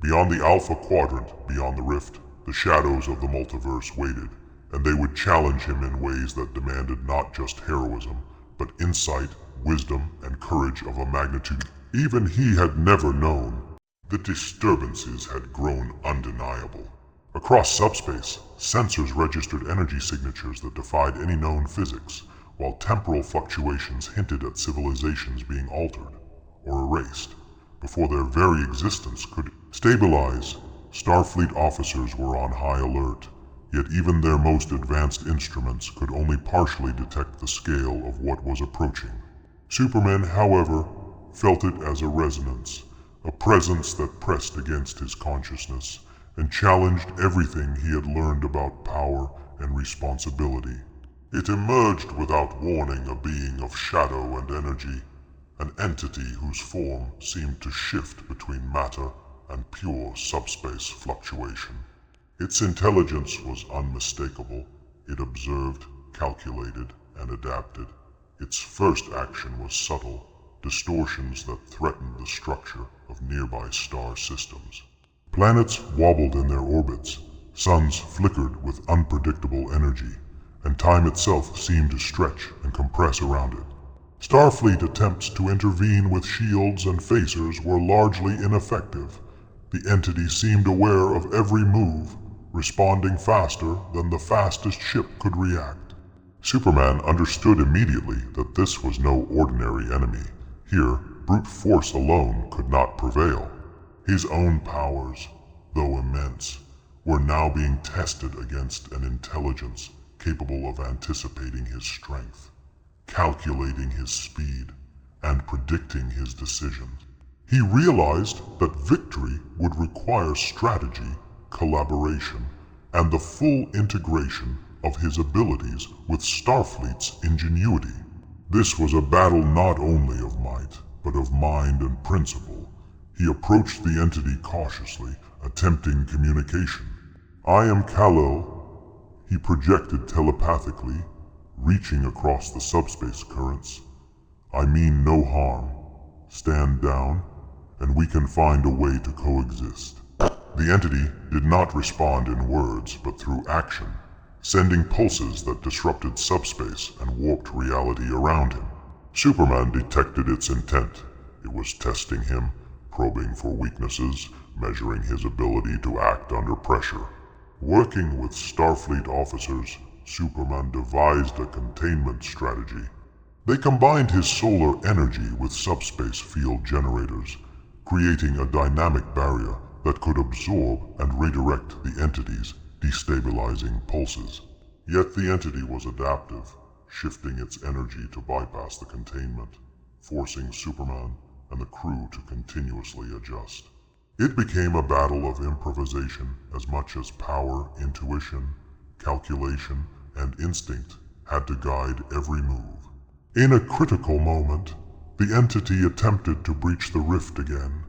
Beyond the Alpha Quadrant, beyond the rift, the shadows of the multiverse waited, and they would challenge him in ways that demanded not just heroism, but insight, wisdom, and courage of a magnitude even he had never known. The disturbances had grown undeniable. Across subspace, sensors registered energy signatures that defied any known physics, while temporal fluctuations hinted at civilizations being altered or erased before their very existence could stabilize. Starfleet officers were on high alert, yet even their most advanced instruments could only partially detect the scale of what was approaching. Superman, however, felt it as a resonance, a presence that pressed against his consciousness and challenged everything he had learned about power and responsibility. It emerged without warning, a being of shadow and energy, an entity whose form seemed to shift between matter and pure subspace fluctuation. Its intelligence was unmistakable. It observed, calculated, and adapted. Its first action was subtle, distortions that threatened the structure of nearby star systems. Planets wobbled in their orbits, suns flickered with unpredictable energy, and time itself seemed to stretch and compress around it. Starfleet attempts to intervene with shields and phasers were largely ineffective. The entity seemed aware of every move, responding faster than the fastest ship could react. Superman understood immediately that this was no ordinary enemy. Here, brute force alone could not prevail. His own powers, though immense, were now being tested against an intelligence capable of anticipating his strength, calculating his speed, and predicting his decisions. He realized that victory would require strategy, collaboration, and the full integration of his abilities with Starfleet's ingenuity. This was a battle not only of might, but of mind and principle. He approached the entity cautiously, attempting communication. "I am Kal-El," he projected telepathically, reaching across the subspace currents. "I mean no harm. Stand down, and we can find a way to coexist." The entity did not respond in words, but through action, sending pulses that disrupted subspace and warped reality around him. Superman detected its intent. It was testing him, probing for weaknesses, measuring his ability to act under pressure. Working with Starfleet officers, Superman devised a containment strategy. They combined his solar energy with subspace field generators, creating a dynamic barrier that could absorb and redirect the entity's destabilizing pulses. Yet the entity was adaptive, shifting its energy to bypass the containment, forcing Superman and the crew to continuously adjust. It became a battle of improvisation as much as power, intuition, calculation, and instinct had to guide every move. In a critical moment, the entity attempted to breach the rift again,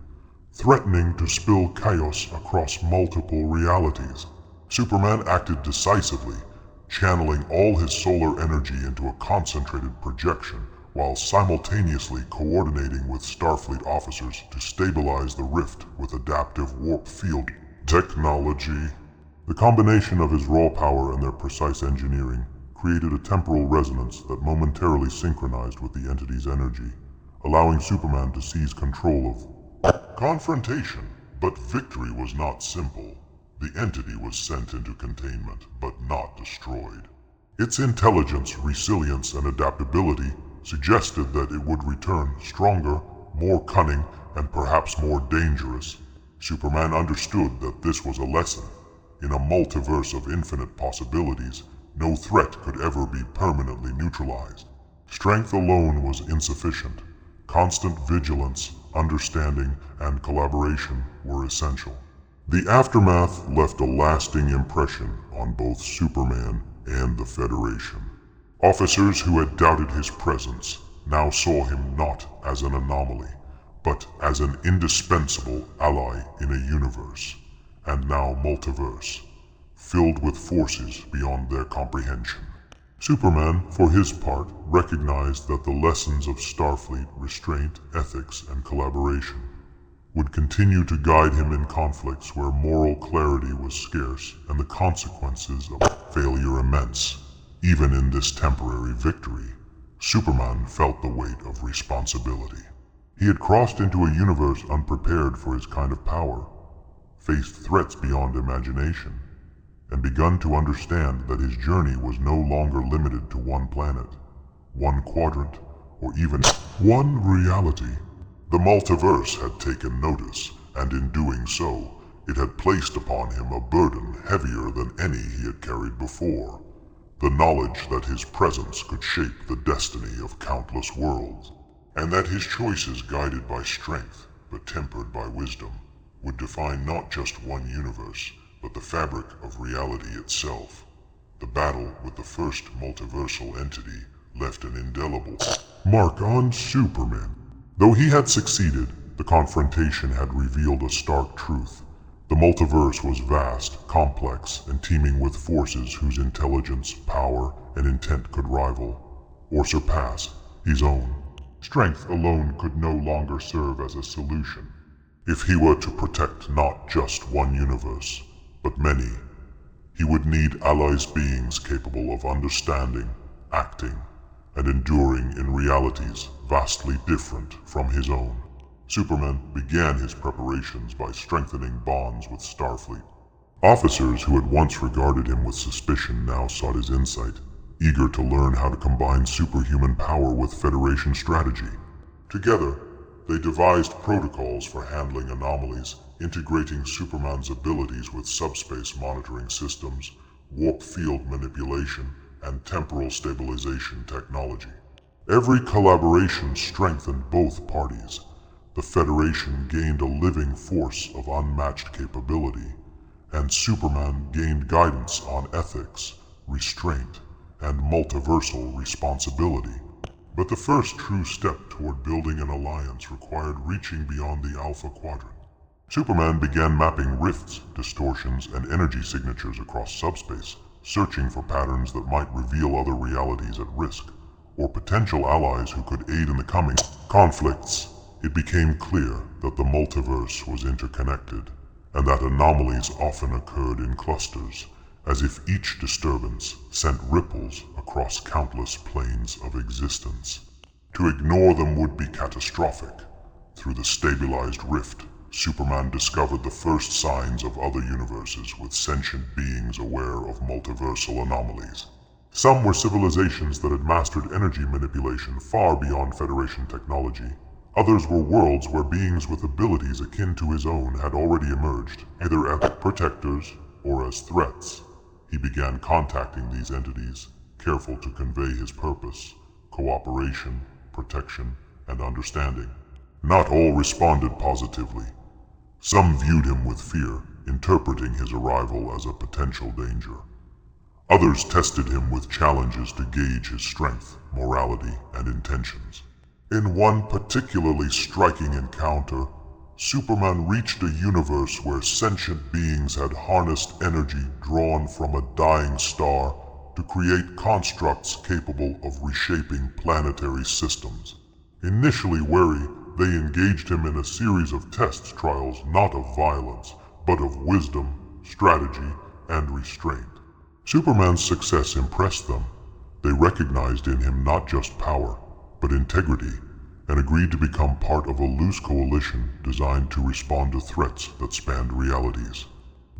threatening to spill chaos across multiple realities. Superman acted decisively, channeling all his solar energy into a concentrated projection while simultaneously coordinating with Starfleet officers to stabilize the rift with adaptive warp field technology. The combination of his raw power and their precise engineering created a temporal resonance that momentarily synchronized with the entity's energy, allowing Superman to seize control of confrontation. But victory was not simple. The entity was sent into containment, but not destroyed. Its intelligence, resilience, and adaptability suggested that it would return stronger, more cunning, and perhaps more dangerous. Superman understood that this was a lesson. In a multiverse of infinite possibilities, no threat could ever be permanently neutralized. Strength alone was insufficient. Constant vigilance, understanding, and collaboration were essential. The aftermath left a lasting impression on both Superman and the Federation. Officers who had doubted his presence now saw him not as an anomaly, but as an indispensable ally in a universe, and now multiverse, filled with forces beyond their comprehension. Superman, for his part, recognized that the lessons of Starfleet restraint, ethics, and collaboration would continue to guide him in conflicts where moral clarity was scarce and the consequences of failure immense. Even in this temporary victory, Superman felt the weight of responsibility. He had crossed into a universe unprepared for his kind of power, faced threats beyond imagination, and begun to understand that his journey was no longer limited to one planet, one quadrant, or even one reality. The multiverse had taken notice, and in doing so, it had placed upon him a burden heavier than any he had carried before. The knowledge that his presence could shape the destiny of countless worlds, and that his choices guided by strength, but tempered by wisdom, would define not just one universe, but the fabric of reality itself. The battle with the first multiversal entity left an indelible mark on Superman. Though he had succeeded, the confrontation had revealed a stark truth. The multiverse was vast, complex, and teeming with forces whose intelligence, power, and intent could rival, or surpass, his own. Strength alone could no longer serve as a solution. If he were to protect not just one universe, but many, he would need allies beings capable of understanding, acting, and enduring in realities vastly different from his own. Superman began his preparations by strengthening bonds with Starfleet. Officers who had once regarded him with suspicion now sought his insight, eager to learn how to combine superhuman power with Federation strategy. Together, they devised protocols for handling anomalies, integrating Superman's abilities with subspace monitoring systems, warp field manipulation, and temporal stabilization technology. Every collaboration strengthened both parties. The Federation gained a living force of unmatched capability, and Superman gained guidance on ethics, restraint, and multiversal responsibility. But the first true step toward building an alliance required reaching beyond the Alpha Quadrant. Superman began mapping rifts, distortions, and energy signatures across subspace, searching for patterns that might reveal other realities at risk, or potential allies who could aid in the coming conflicts. It became clear that the multiverse was interconnected, and that anomalies often occurred in clusters, as if each disturbance sent ripples across countless planes of existence. To ignore them would be catastrophic. Through the stabilized rift, Superman discovered the first signs of other universes with sentient beings aware of multiversal anomalies. Some were civilizations that had mastered energy manipulation far beyond Federation technology. Others were worlds where beings with abilities akin to his own had already emerged, either as protectors or as threats. He began contacting these entities, careful to convey his purpose: cooperation, protection, and understanding. Not all responded positively. Some viewed him with fear, interpreting his arrival as a potential danger. Others tested him with challenges to gauge his strength, morality, and intentions. In one particularly striking encounter, Superman reached a universe where sentient beings had harnessed energy drawn from a dying star to create constructs capable of reshaping planetary systems. Initially wary, they engaged him in a series of test trials not of violence, but of wisdom, strategy, and restraint. Superman's success impressed them. They recognized in him not just power, but integrity, and agreed to become part of a loose coalition designed to respond to threats that spanned realities.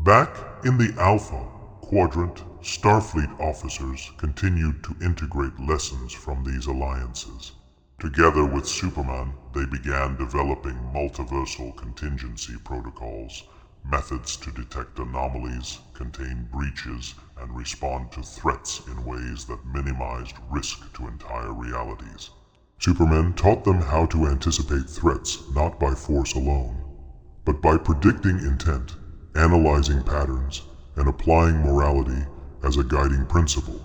Back in the Alpha Quadrant, Starfleet officers continued to integrate lessons from these alliances. Together with Superman, they began developing multiversal contingency protocols, methods to detect anomalies, contain breaches, and respond to threats in ways that minimized risk to entire realities. Superman taught them how to anticipate threats not by force alone, but by predicting intent, analyzing patterns, and applying morality as a guiding principle.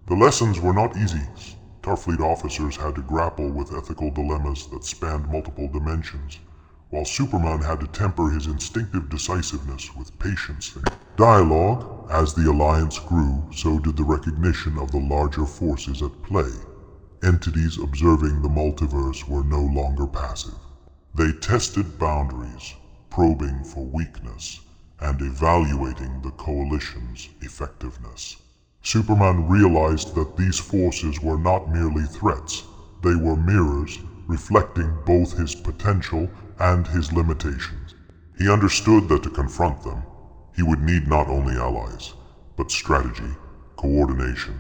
The lessons were not easy. Starfleet officers had to grapple with ethical dilemmas that spanned multiple dimensions, while Superman had to temper his instinctive decisiveness with patience and dialogue. As the Alliance grew, so did the recognition of the larger forces at play. Entities observing the multiverse were no longer passive. They tested boundaries, probing for weakness, and evaluating the coalition's effectiveness. Superman realized that these forces were not merely threats, they were mirrors reflecting both his potential and his limitations. He understood that to confront them, he would need not only allies, but strategy, coordination,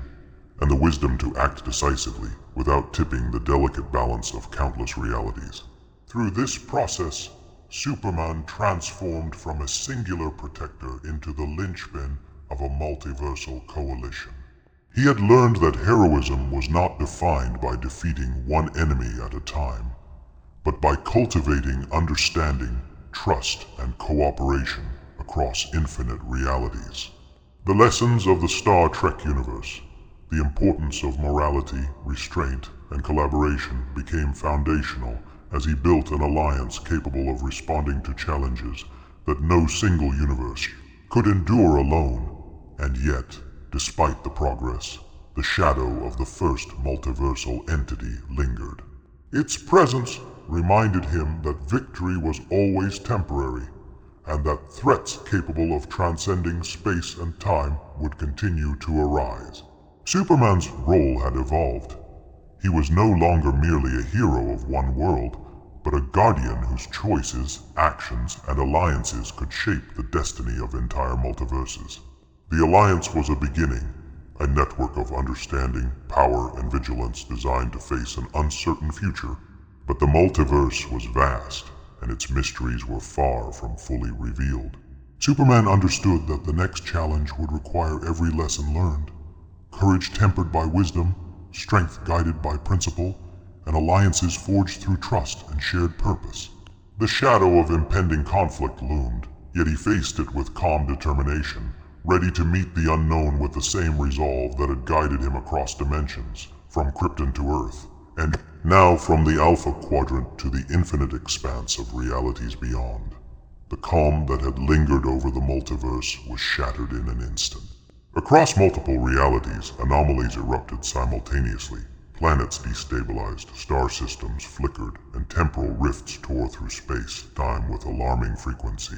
and the wisdom to act decisively without tipping the delicate balance of countless realities. Through this process, Superman transformed from a singular protector into the linchpin of a multiversal coalition. He had learned that heroism was not defined by defeating one enemy at a time, but by cultivating understanding, trust, and cooperation across infinite realities. The lessons of the Star Trek universe, the importance of morality, restraint, and collaboration became foundational as he built an alliance capable of responding to challenges that no single universe could endure alone. And yet, despite the progress, the shadow of the first multiversal entity lingered. Its presence reminded him that victory was always temporary, and that threats capable of transcending space and time would continue to arise. Superman's role had evolved. He was no longer merely a hero of one world, but a guardian whose choices, actions, and alliances could shape the destiny of entire multiverses. The Alliance was a beginning, a network of understanding, power, and vigilance designed to face an uncertain future. But the multiverse was vast, and its mysteries were far from fully revealed. Superman understood that the next challenge would require every lesson learned, courage tempered by wisdom, strength guided by principle, and alliances forged through trust and shared purpose. The shadow of impending conflict loomed, yet he faced it with calm determination, ready to meet the unknown with the same resolve that had guided him across dimensions, from Krypton to Earth, and now from the Alpha Quadrant to the infinite expanse of realities beyond. The calm that had lingered over the multiverse was shattered in an instant. Across multiple realities, anomalies erupted simultaneously. Planets destabilized, star systems flickered, and temporal rifts tore through space-time with alarming frequency.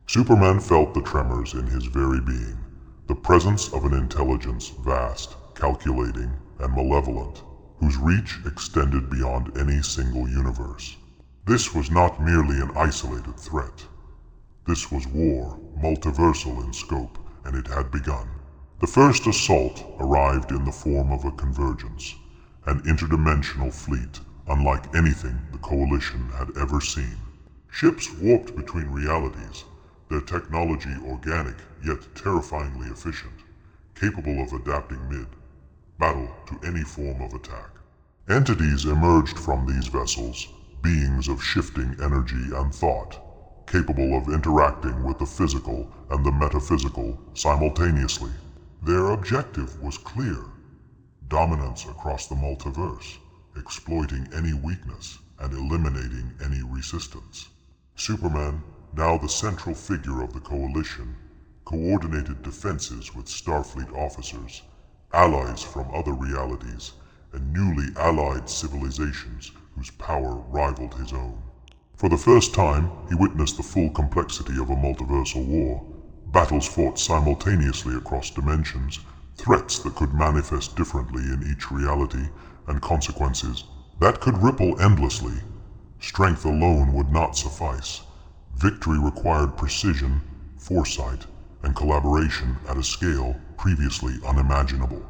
Superman felt the tremors in his very being, the presence of an intelligence vast, calculating, and malevolent, whose reach extended beyond any single universe. This was not merely an isolated threat. This was war, multiversal in scope, and it had begun. The first assault arrived in the form of a convergence, an interdimensional fleet unlike anything the Coalition had ever seen. Ships warped between realities, their technology organic yet terrifyingly efficient, capable of adapting mid-battle to any form of attack. Entities emerged from these vessels, beings of shifting energy and thought, capable of interacting with the physical and the metaphysical simultaneously. Their objective was clear: dominance across the multiverse, exploiting any weakness and eliminating any resistance. Superman, now the central figure of the Coalition, coordinated defenses with Starfleet officers, allies from other realities, and newly allied civilizations whose power rivaled his own. For the first time, he witnessed the full complexity of a multiversal war, battles fought simultaneously across dimensions, threats that could manifest differently in each reality, and consequences that could ripple endlessly. Strength alone would not suffice. Victory required precision, foresight, and collaboration at a scale previously unimaginable.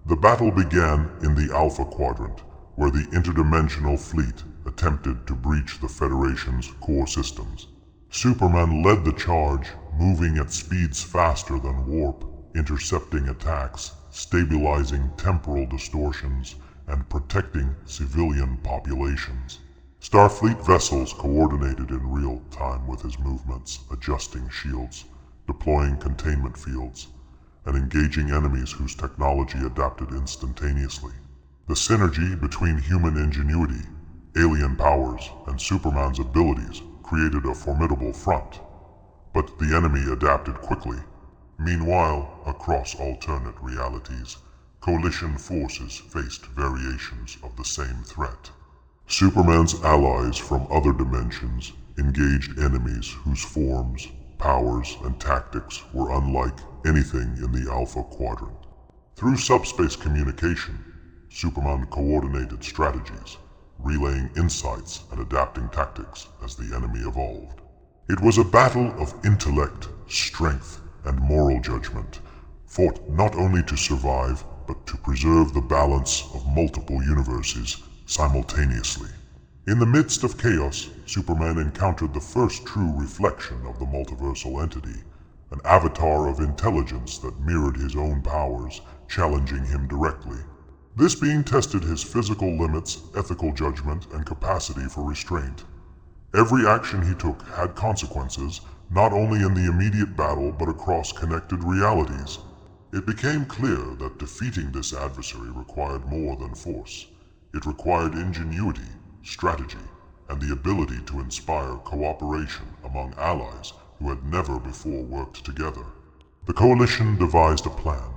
The battle began in the Alpha Quadrant, where the interdimensional fleet attempted to breach the Federation's core systems. Superman led the charge, moving at speeds faster than warp, intercepting attacks, stabilizing temporal distortions, and protecting civilian populations. Starfleet vessels coordinated in real time with his movements, adjusting shields, deploying containment fields, and engaging enemies whose technology adapted instantaneously. The synergy between human ingenuity, alien powers, and Superman's abilities created a formidable front. But the enemy adapted quickly. Meanwhile, across alternate realities, Coalition forces faced variations of the same threat. Superman's allies from other dimensions engaged enemies whose forms, powers, and tactics were unlike anything in the Alpha Quadrant. Through subspace communication, Superman coordinated strategies, relaying insights and adapting tactics as the enemy evolved. It was a battle of intellect, strength, and moral judgment, fought not only to survive, but to preserve the balance of multiple universes simultaneously. In the midst of chaos, Superman encountered the first true reflection of the multiversal entity, an avatar of intelligence that mirrored his own powers, challenging him directly. This being tested his physical limits, ethical judgment, and capacity for restraint. Every action he took had consequences, not only in the immediate battle but across connected realities. It became clear that defeating this adversary required more than force. It required ingenuity, strategy, and the ability to inspire cooperation among allies who had never before worked together. The Coalition devised a plan.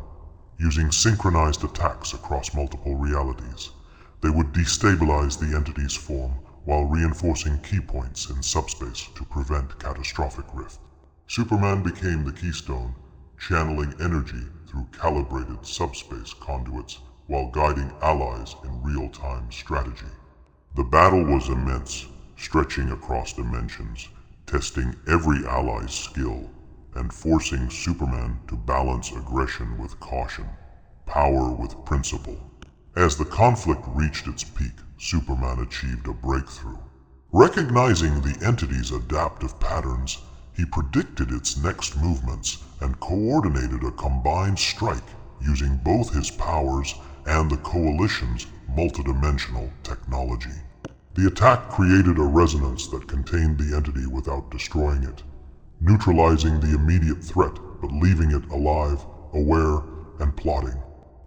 Using synchronized attacks across multiple realities, they would destabilize the entity's form while reinforcing key points in subspace to prevent catastrophic rift. Superman became the keystone, channeling energy through calibrated subspace conduits while guiding allies in real-time strategy. The battle was immense, stretching across dimensions, testing every ally's skill, and forcing Superman to balance aggression with caution, power with principle. As the conflict reached its peak, Superman achieved a breakthrough. Recognizing the entity's adaptive patterns, he predicted its next movements and coordinated a combined strike using both his powers and the Coalition's multidimensional technology. The attack created a resonance that contained the entity without destroying it, neutralizing the immediate threat but leaving it alive, aware, and plotting.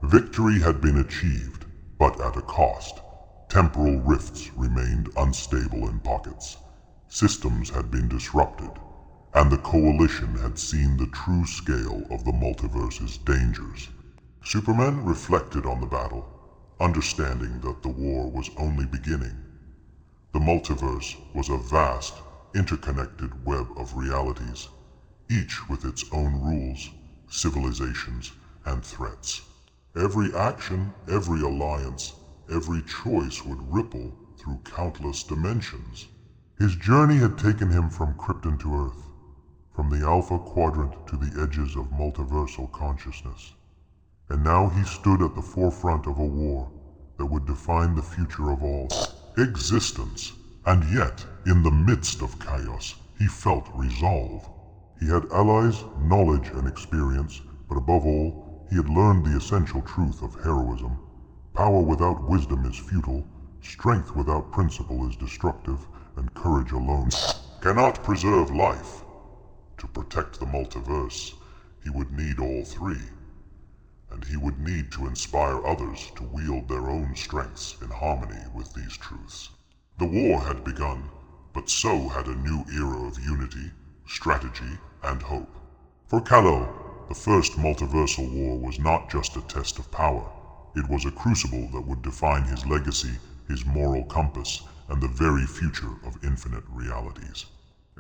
Victory had been achieved, but at a cost. Temporal rifts remained unstable in pockets. Systems had been disrupted, and the Coalition had seen the true scale of the multiverse's dangers. Superman reflected on the battle, understanding that the war was only beginning. The multiverse was a vast, interconnected web of realities, each with its own rules, civilizations, and threats. Every action, every alliance, every choice would ripple through countless dimensions. His journey had taken him from Krypton to Earth, from the Alpha Quadrant to the edges of multiversal consciousness. And now he stood at the forefront of a war that would define the future of all existence. And yet, in the midst of chaos, he felt resolve. He had allies, knowledge, and experience, but above all, he had learned the essential truth of heroism. Power without wisdom is futile, strength without principle is destructive, and courage alone cannot preserve life. To protect the multiverse, he would need all three. And he would need to inspire others to wield their own strengths in harmony with these truths. The war had begun, but so had a new era of unity, strategy, and hope. For Kal-El, the first multiversal war was not just a test of power. It was a crucible that would define his legacy, his moral compass, and the very future of infinite realities.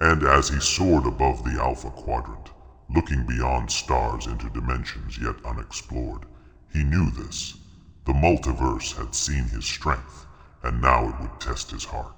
And as he soared above the Alpha Quadrant, looking beyond stars into dimensions yet unexplored, he knew this. The multiverse had seen his strength, and now it would test his heart.